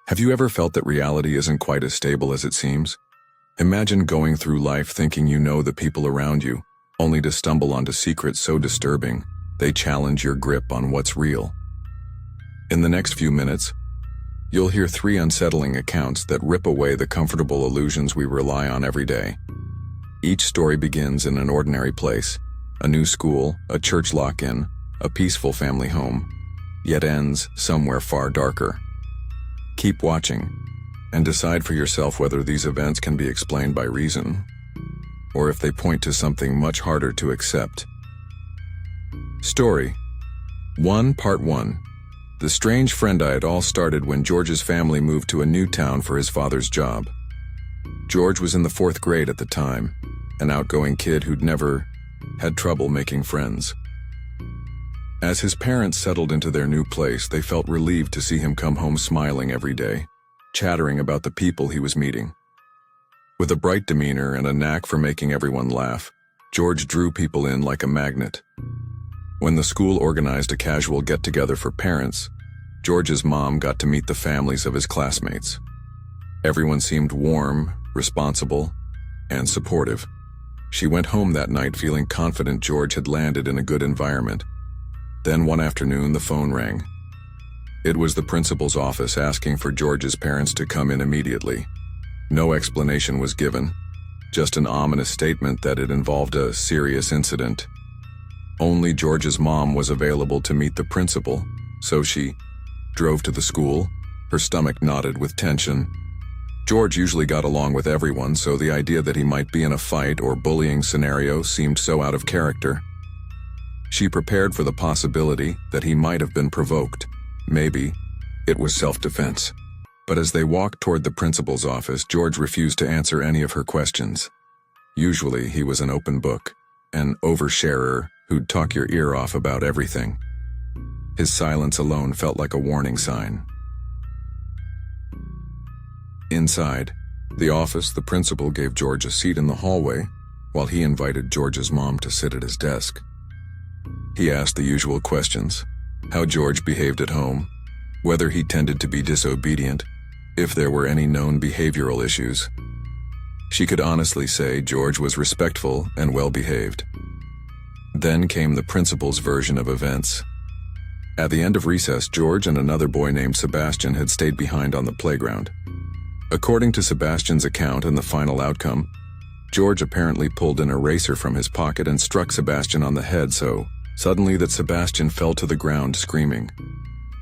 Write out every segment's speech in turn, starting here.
Have you ever felt that reality isn't quite as stable as it seems? Imagine going through life thinking you know the people around you, only to stumble onto secrets so disturbing, they challenge your grip on what's real. In the next few minutes, you'll hear 3 unsettling accounts that rip away the comfortable illusions we rely on every day. Each story begins in an ordinary place, a new school, a church lock-in, a peaceful family home, yet ends somewhere far darker. Keep watching, and decide for yourself whether these events can be explained by reason, or if they point to something much harder to accept. Story 1, Part 1. The strange friend it all started when George's family moved to a new town for his father's job. George was in the 4th grade at the time, an outgoing kid who'd never had trouble making friends. As his parents settled into their new place, they felt relieved to see him come home smiling every day, chattering about the people he was meeting. With a bright demeanor and a knack for making everyone laugh, George drew people in like a magnet. When the school organized a casual get-together for parents, George's mom got to meet the families of his classmates. Everyone seemed warm, responsible, and supportive. She went home that night feeling confident George had landed in a good environment. Then one afternoon, the phone rang. It was the principal's office asking for George's parents to come in immediately. No explanation was given, just an ominous statement that it involved a serious incident. Only George's mom was available to meet the principal, so she drove to the school, her stomach knotted with tension. George usually got along with everyone, so the idea that he might be in a fight or bullying scenario seemed so out of character. She prepared for the possibility that he might have been provoked. Maybe it was self-defense. But as they walked toward the principal's office, George refused to answer any of her questions. Usually he was an open book, an oversharer who'd talk your ear off about everything. His silence alone felt like a warning sign. Inside the office, the principal gave George a seat in the hallway while he invited George's mom to sit at his desk. He asked the usual questions: how George behaved at home, whether he tended to be disobedient, if there were any known behavioral issues. She could honestly say George was respectful and well-behaved. Then came the principal's version of events. At the end of recess, George and another boy named Sebastian had stayed behind on the playground. According to Sebastian's account and the final outcome, George apparently pulled an eraser from his pocket and struck Sebastian on the head so suddenly that Sebastian fell to the ground screaming.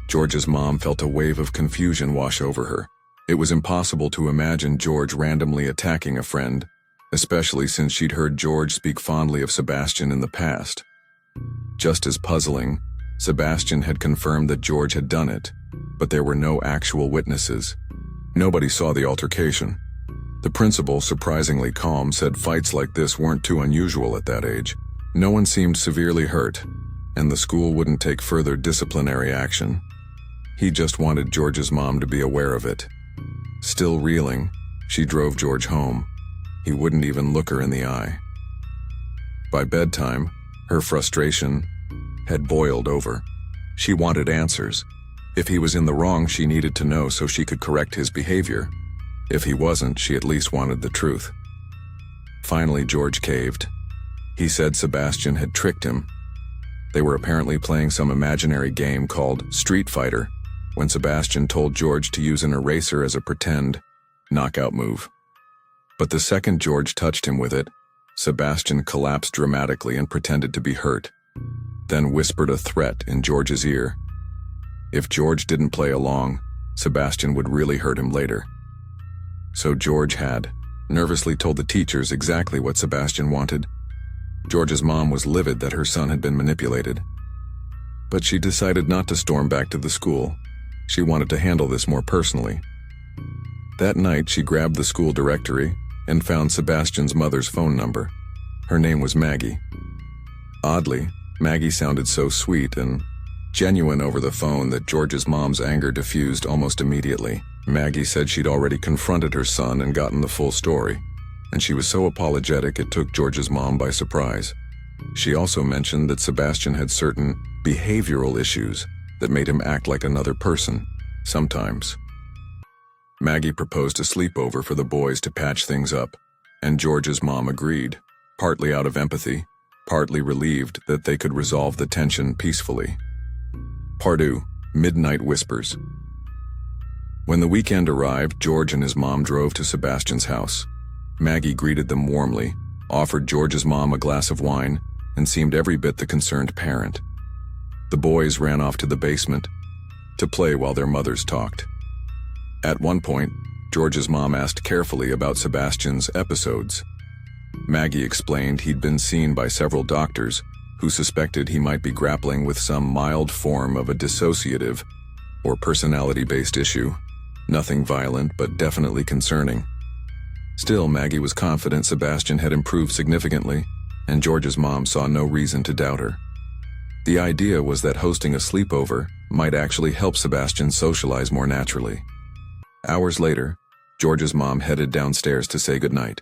George's mom felt a wave of confusion wash over her. It was impossible to imagine George randomly attacking a friend, especially since she'd heard George speak fondly of Sebastian in the past. Just as puzzling, Sebastian had confirmed that George had done it, but there were no actual witnesses. Nobody saw the altercation. The principal, surprisingly calm, said fights like this weren't too unusual at that age. No one seemed severely hurt, and the school wouldn't take further disciplinary action. He just wanted George's mom to be aware of it. Still reeling, she drove George home. He wouldn't even look her in the eye. By bedtime, her frustration had boiled over. She wanted answers. If he was in the wrong, she needed to know so she could correct his behavior. If he wasn't, she at least wanted the truth. Finally, George caved. He said Sebastian had tricked him. They were apparently playing some imaginary game called Street Fighter when Sebastian told George to use an eraser as a pretend knockout move. But the second George touched him with it, Sebastian collapsed dramatically and pretended to be hurt, then whispered a threat in George's ear. If George didn't play along, Sebastian would really hurt him later. So George had nervously told the teachers exactly what Sebastian wanted. George's mom was livid that her son had been manipulated. But she decided not to storm back to the school. She wanted to handle this more personally. That night, she grabbed the school directory and found Sebastian's mother's phone number. Her name was Maggie. Oddly, Maggie sounded so sweet and genuine over the phone that George's mom's anger diffused almost immediately. Maggie said she'd already confronted her son and gotten the full story, and she was so apologetic it took George's mom by surprise. She also mentioned that Sebastian had certain behavioral issues that made him act like another person, sometimes. Maggie proposed a sleepover for the boys to patch things up, and George's mom agreed, partly out of empathy, partly relieved that they could resolve the tension peacefully. Part 2. Midnight Whispers. When the weekend arrived, George and his mom drove to Sebastian's house. Maggie greeted them warmly, offered George's mom a glass of wine, and seemed every bit the concerned parent. The boys ran off to the basement to play while their mothers talked. At one point, George's mom asked carefully about Sebastian's episodes. Maggie explained he'd been seen by several doctors who suspected he might be grappling with some mild form of a dissociative or personality-based issue. Nothing violent, but definitely concerning. Still, Maggie was confident Sebastian had improved significantly, and George's mom saw no reason to doubt her. The idea was that hosting a sleepover might actually help Sebastian socialize more naturally. Hours later, George's mom headed downstairs to say goodnight.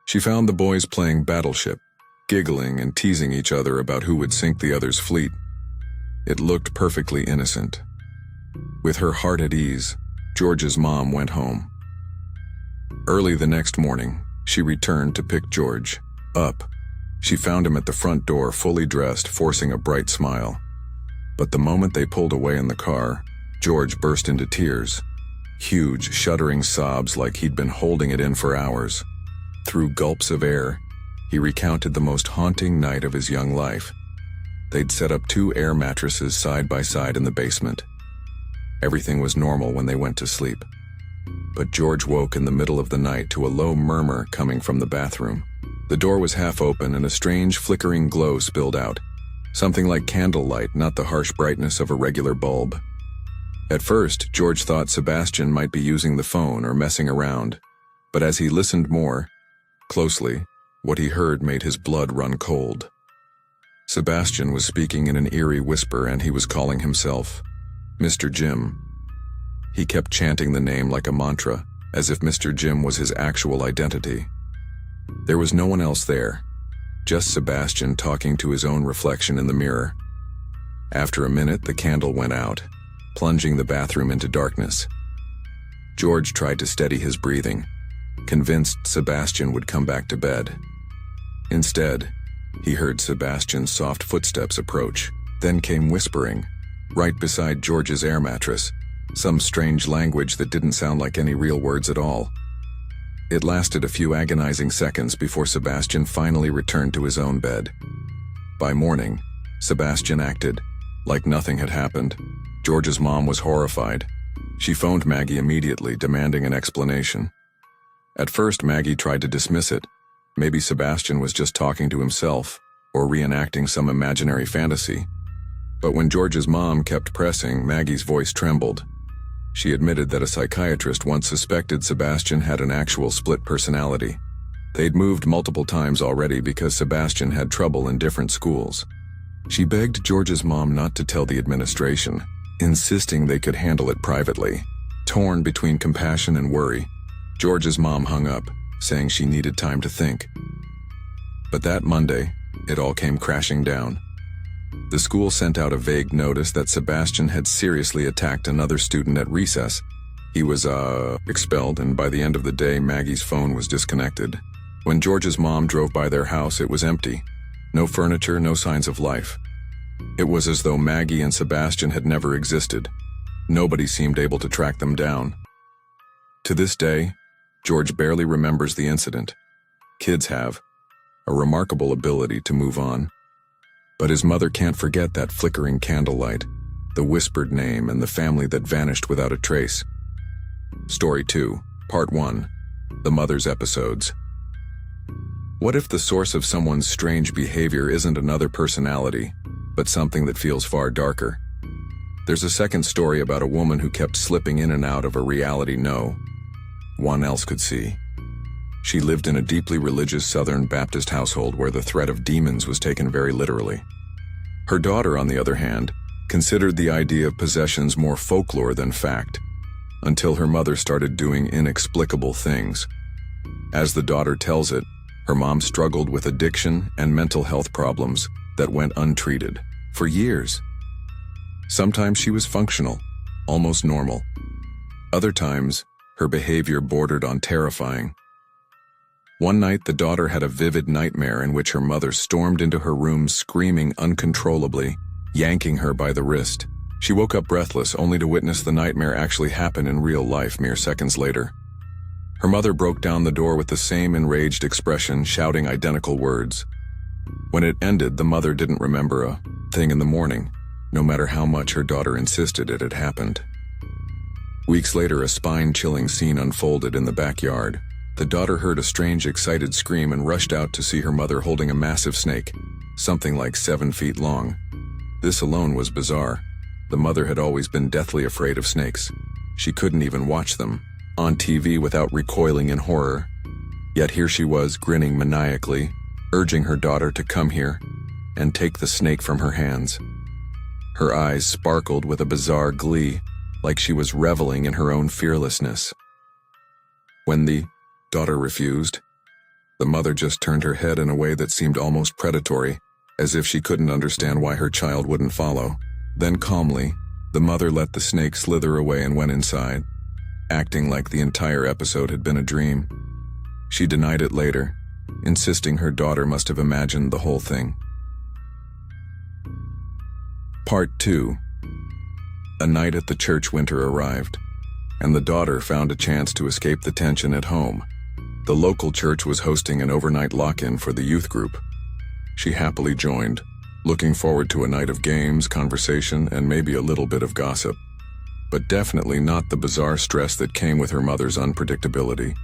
She found the boys playing Battleship, giggling and teasing each other about who would sink the other's fleet. It looked perfectly innocent. With her heart at ease, George's mom went home. Early the next morning, she returned to pick George up. She found him at the front door, fully dressed, forcing a bright smile. But the moment they pulled away in the car, George burst into tears. Huge, shuddering sobs like he'd been holding it in for hours. Through gulps of air, he recounted the most haunting night of his young life. They'd set up 2 air mattresses side by side in the basement. Everything was normal when they went to sleep. But George woke in the middle of the night to a low murmur coming from the bathroom. The door was half open and a strange flickering glow spilled out. Something like candlelight, not the harsh brightness of a regular bulb. At first, George thought Sebastian might be using the phone or messing around. But as he listened more closely, what he heard made his blood run cold. Sebastian was speaking in an eerie whisper, and he was calling himself Mr. Jim. He kept chanting the name like a mantra, as if Mr. Jim was his actual identity. There was no one else there, just Sebastian talking to his own reflection in the mirror. After a minute, the candle went out, plunging the bathroom into darkness. George tried to steady his breathing, convinced Sebastian would come back to bed. Instead, he heard Sebastian's soft footsteps approach, then came whispering, right beside George's air mattress, some strange language that didn't sound like any real words at all. It lasted a few agonizing seconds before Sebastian finally returned to his own bed. By morning, Sebastian acted like nothing had happened. George's mom was horrified. She phoned Maggie immediately, demanding an explanation. At first, Maggie tried to dismiss it. Maybe Sebastian was just talking to himself or reenacting some imaginary fantasy. But when George's mom kept pressing, Maggie's voice trembled. She admitted that a psychiatrist once suspected Sebastian had an actual split personality. They'd moved multiple times already because Sebastian had trouble in different schools. She begged George's mom not to tell the administration, insisting they could handle it privately. Torn between compassion and worry, George's mom hung up, saying she needed time to think. But that Monday, it all came crashing down. The school sent out a vague notice that Sebastian had seriously attacked another student at recess. He was, expelled, and by the end of the day, Maggie's phone was disconnected. When George's mom drove by their house, it was empty. No furniture, no signs of life. It was as though Maggie and Sebastian had never existed. Nobody seemed able to track them down. To this day, George barely remembers the incident. Kids have a remarkable ability to move on. But his mother can't forget that flickering candlelight, the whispered name, and the family that vanished without a trace. Story 2, Part 1, The Mother's Episodes. What if the source of someone's strange behavior isn't another personality, but something that feels far darker? There's a second story about a woman who kept slipping in and out of a reality no one else could see. She lived in a deeply religious Southern Baptist household where the threat of demons was taken very literally. Her daughter, on the other hand, considered the idea of possessions more folklore than fact, until her mother started doing inexplicable things. As the daughter tells it, her mom struggled with addiction and mental health problems that went untreated for years. Sometimes she was functional, almost normal. Other times, her behavior bordered on terrifying. One night, the daughter had a vivid nightmare in which her mother stormed into her room screaming uncontrollably, yanking her by the wrist. She woke up breathless, only to witness the nightmare actually happen in real life mere seconds later. Her mother broke down the door with the same enraged expression, shouting identical words. When it ended, the mother didn't remember a thing in the morning, no matter how much her daughter insisted it had happened. Weeks later, a spine-chilling scene unfolded in the backyard. The daughter heard a strange, excited scream and rushed out to see her mother holding a massive snake, something like 7 feet long. This alone was bizarre. The mother had always been deathly afraid of snakes. She couldn't even watch them on TV without recoiling in horror. Yet here she was, grinning maniacally, urging her daughter to come here and take the snake from her hands. Her eyes sparkled with a bizarre glee, like she was reveling in her own fearlessness. When the daughter refused, the mother just turned her head in a way that seemed almost predatory, as if she couldn't understand why her child wouldn't follow. Then calmly, the mother let the snake slither away and went inside, acting like the entire episode had been a dream. She denied it later, insisting her daughter must have imagined the whole thing. Part 2. A night at the church winter arrived, and the daughter found a chance to escape the tension at home. The local church was hosting an overnight lock-in for the youth group. She happily joined, looking forward to a night of games, conversation, and maybe a little bit of gossip. But definitely not the bizarre stress that came with her mother's unpredictability.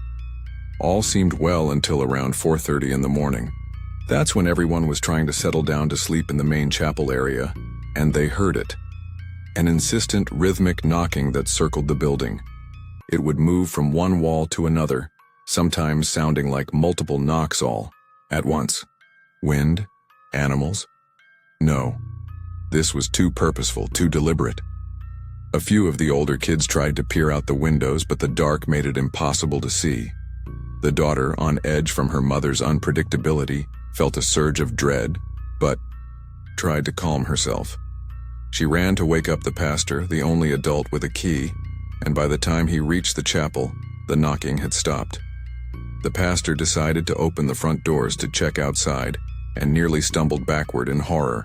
All seemed well until around 4:30 in the morning. That's when everyone was trying to settle down to sleep in the main chapel area, and they heard it. An insistent, rhythmic knocking that circled the building. It would move from one wall to another, sometimes sounding like multiple knocks all at once. Wind? Animals? No. This was too purposeful, too deliberate. A few of the older kids tried to peer out the windows, but the dark made it impossible to see. The daughter, on edge from her mother's unpredictability, felt a surge of dread, but tried to calm herself. She ran to wake up the pastor, the only adult with a key, and by the time he reached the chapel, the knocking had stopped. The pastor decided to open the front doors to check outside and nearly stumbled backward in horror.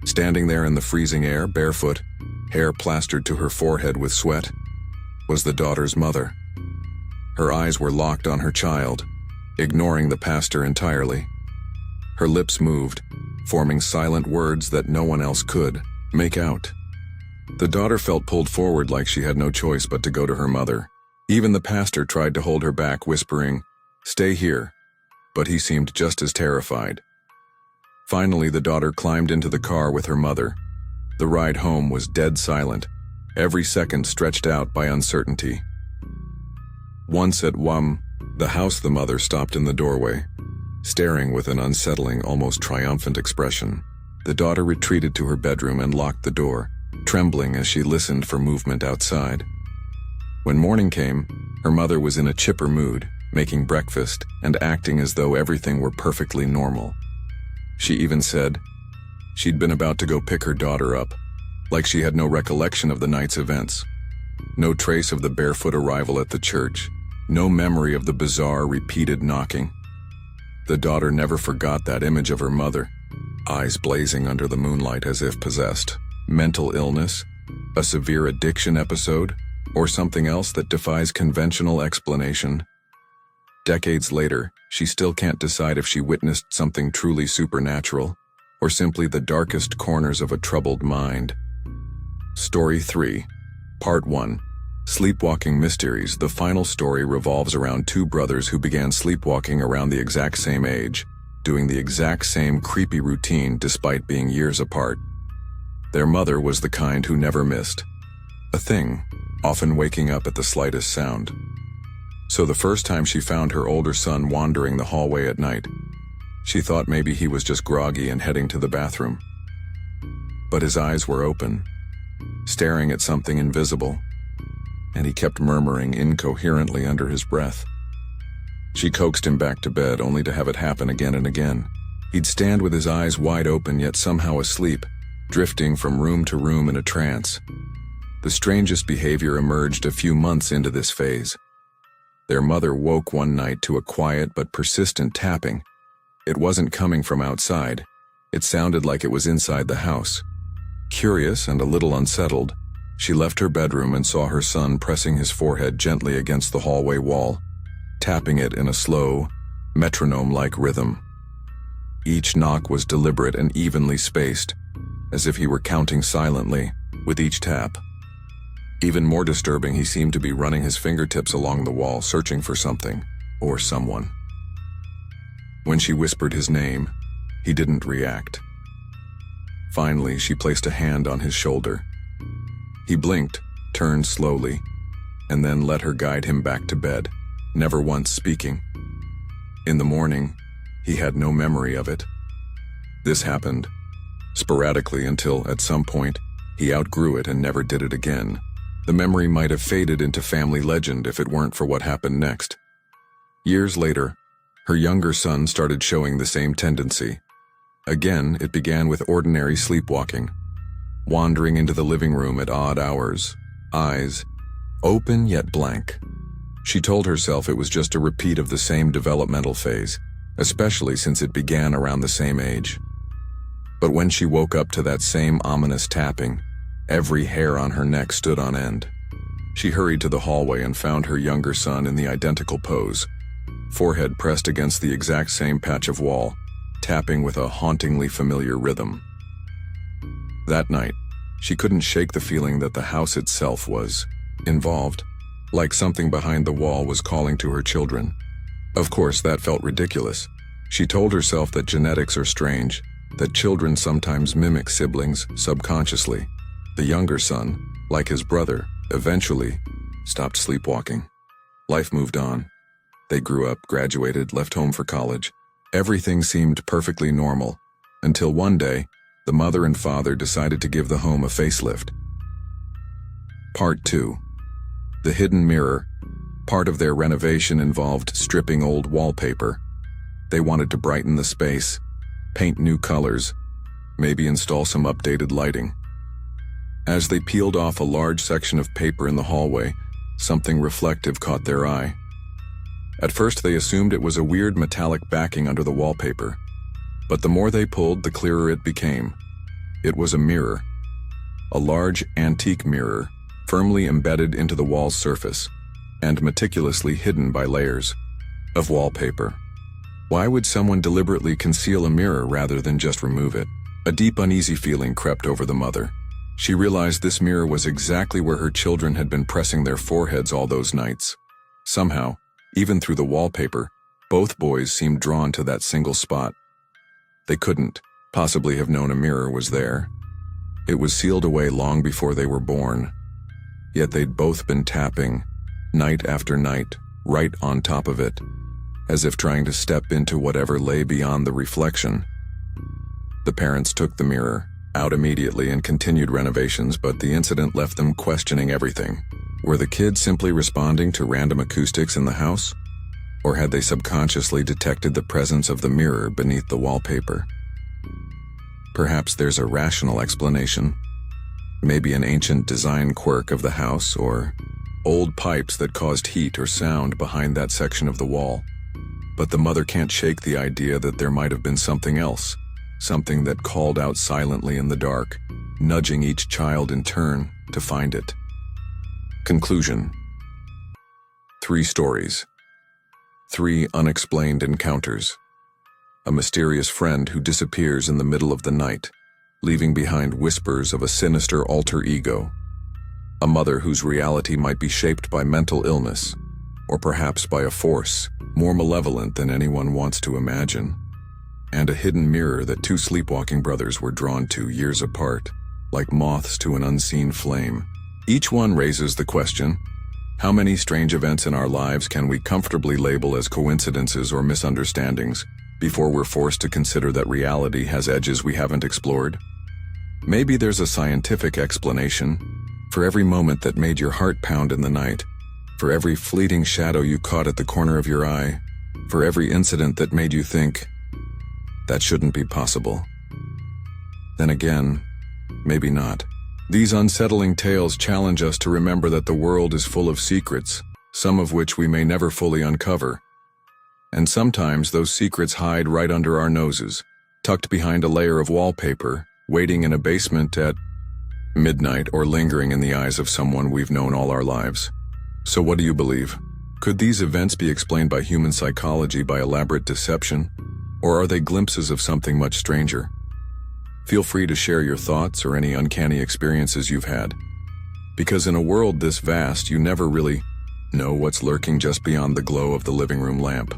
Standing there in the freezing air, barefoot, hair plastered to her forehead with sweat, was the daughter's mother. Her eyes were locked on her child, ignoring the pastor entirely. Her lips moved, forming silent words that no one else could make out. The daughter felt pulled forward like she had no choice but to go to her mother. Even the pastor tried to hold her back, whispering, "Stay here," but he seemed just as terrified. Finally, the daughter climbed into the car with her mother. The ride home was dead silent, every second stretched out by uncertainty. Once at the house, the mother stopped in the doorway, staring with an unsettling, almost triumphant expression. The daughter retreated to her bedroom and locked the door, trembling as she listened for movement outside. When morning came, her mother was in a chipper mood, making breakfast and acting as though everything were perfectly normal. She even said she'd been about to go pick her daughter up, like she had no recollection of the night's events. No trace of the barefoot arrival at the church, no memory of the bizarre, repeated knocking. The daughter never forgot that image of her mother, eyes blazing under the moonlight as if possessed. Mental illness, a severe addiction episode, or something else that defies conventional explanation. Decades later, she still can't decide if she witnessed something truly supernatural, or simply the darkest corners of a troubled mind. Story 3, Part 1. Sleepwalking Mysteries. The final story revolves around two brothers who began sleepwalking around the exact same age, doing the exact same creepy routine despite being years apart. Their mother was the kind who never missed a thing, often waking up at the slightest sound. So the first time she found her older son wandering the hallway at night, she thought maybe he was just groggy and heading to the bathroom. But his eyes were open, staring at something invisible, and he kept murmuring incoherently under his breath. She coaxed him back to bed, only to have it happen again and again. He'd stand with his eyes wide open, yet somehow asleep, drifting from room to room in a trance. The strangest behavior emerged a few months into this phase. Their mother woke one night to a quiet but persistent tapping. It wasn't coming from outside. It sounded like it was inside the house. Curious and a little unsettled, she left her bedroom and saw her son pressing his forehead gently against the hallway wall, tapping it in a slow, metronome-like rhythm. Each knock was deliberate and evenly spaced, as if he were counting silently with each tap. Even more disturbing, he seemed to be running his fingertips along the wall, searching for something or someone. When she whispered his name, he didn't react. Finally, she placed a hand on his shoulder. He blinked, turned slowly, and then let her guide him back to bed, never once speaking. In the morning, he had no memory of it. This happened sporadically until, at some point, he outgrew it and never did it again. The memory might have faded into family legend if it weren't for what happened next. Years later, her younger son started showing the same tendency. Again, it began with ordinary sleepwalking, wandering into the living room at odd hours, eyes open yet blank. She told herself it was just a repeat of the same developmental phase, especially since it began around the same age. But when she woke up to that same ominous tapping, every hair on her neck stood on end. She hurried to the hallway and found her younger son in the identical pose, forehead pressed against the exact same patch of wall, tapping with a hauntingly familiar rhythm. That night, she couldn't shake the feeling that the house itself was involved, like something behind the wall was calling to her children. Of course, that felt ridiculous. She told herself that genetics are strange, that children sometimes mimic siblings subconsciously. The younger son, like his brother, eventually stopped sleepwalking. Life moved on. They grew up, graduated, left home for college. Everything seemed perfectly normal, until one day, the mother and father decided to give the home a facelift. Part 2. The Hidden Mirror. Part of their renovation involved stripping old wallpaper. They wanted to brighten the space, paint new colors, maybe install some updated lighting. As they peeled off a large section of paper in the hallway, something reflective caught their eye. At first they assumed it was a weird metallic backing under the wallpaper, but the more they pulled, the clearer it became. It was a mirror. A large antique mirror, firmly embedded into the wall's surface, and meticulously hidden by layers of wallpaper. Why would someone deliberately conceal a mirror rather than just remove it? A deep uneasy feeling crept over the mother. She realized this mirror was exactly where her children had been pressing their foreheads all those nights. Somehow, even through the wallpaper, both boys seemed drawn to that single spot. They couldn't possibly have known a mirror was there. It was sealed away long before they were born. Yet they'd both been tapping, night after night, right on top of it, as if trying to step into whatever lay beyond the reflection. The parents took the mirror out immediately and continued renovations, but the incident left them questioning everything. Were the kids simply responding to random acoustics in the house? Or had they subconsciously detected the presence of the mirror beneath the wallpaper? Perhaps there's a rational explanation. Maybe an ancient design quirk of the house, or old pipes that caused heat or sound behind that section of the wall. But the mother can't shake the idea that there might have been something else, something that called out silently in the dark, nudging each child in turn to find it. Conclusion. 3 stories. 3 unexplained encounters. A mysterious friend who disappears in the middle of the night, leaving behind whispers of a sinister alter ego. A mother whose reality might be shaped by mental illness, or perhaps by a force more malevolent than anyone wants to imagine. And a hidden mirror that 2 sleepwalking brothers were drawn to years apart, like moths to an unseen flame. Each one raises the question, how many strange events in our lives can we comfortably label as coincidences or misunderstandings before we're forced to consider that reality has edges we haven't explored? Maybe there's a scientific explanation. For every moment that made your heart pound in the night, for every fleeting shadow you caught at the corner of your eye, for every incident that made you think, that shouldn't be possible. Then again, maybe not. These unsettling tales challenge us to remember that the world is full of secrets, some of which we may never fully uncover. And sometimes those secrets hide right under our noses, tucked behind a layer of wallpaper, waiting in a basement at midnight, or lingering in the eyes of someone we've known all our lives. So what do you believe? Could these events be explained by human psychology, by elaborate deception, or are they glimpses of something much stranger? Feel free to share your thoughts or any uncanny experiences you've had. Because in a world this vast, you never really know what's lurking just beyond the glow of the living room lamp,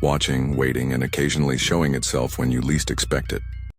watching, waiting, and occasionally showing itself when you least expect it.